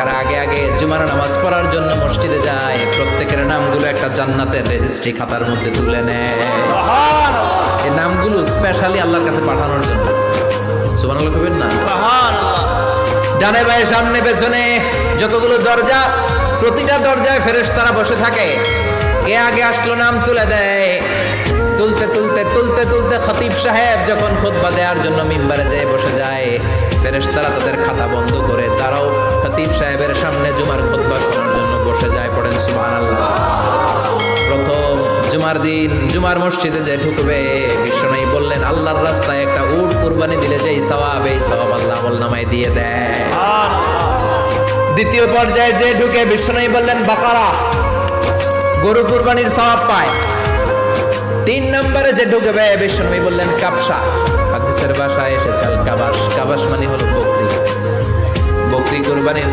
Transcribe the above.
কারা আগে আগে জুমার নামাজ পড়ার জন্য মসজিদে যায়, প্রত্যেকের নামগুলো একটা জান্নাতের রেজিস্ট্রি খাতার মধ্যে তুলে নেয়। এই নামগুলো স্পেশালি আল্লাহর কাছে পাঠানোর জন্য। সুবহানাল্লাহ কইবেন না? ডানে বায়ে সামনে পেছনে যতগুলো দরজা, প্রতিটা দরজায় ফেরেশতারা বসে থাকে। কে আগে আসলো নাম তুলে দেয়। তুলতে তুলতে তুলতে তুলতে খতিব সাহেব যখন খুতবা দেওয়ার জন্য মিম্বারে যেয়ে বসে যায়, ফেরেশতারা তাদের খাতা বন্ধ করে তারাও খতিব সাহেবের সামনে জুমার খুতবা শোনার জন্য বসে যায়। পড়েন সুবহানাল্লাহ। প্রথম জুমার দিন জুমার মসজিদে যে ঢুকবে, বিশ্বনবী বললেন আল্লাহর রাস্তায় একটা উট কুরবানি দিলে যেই সওয়াব, এই সওয়াব আল্লাহ আমলনামায় দিয়ে দেয়। দ্বিতীয় পর্যায়ে যে ঢুকে, বিশ্বনবী বললেন বাকারা, গরু কুরবানির সওয়াব পায়। তিন নম্বরে যে ঢুকবে, বিশ্বনবী বললেন কাবসা, হাদিসের ভাষায় এসেছে আল কাবাস। কাবাস মানে হলো বকরি। বকরি কুরবানির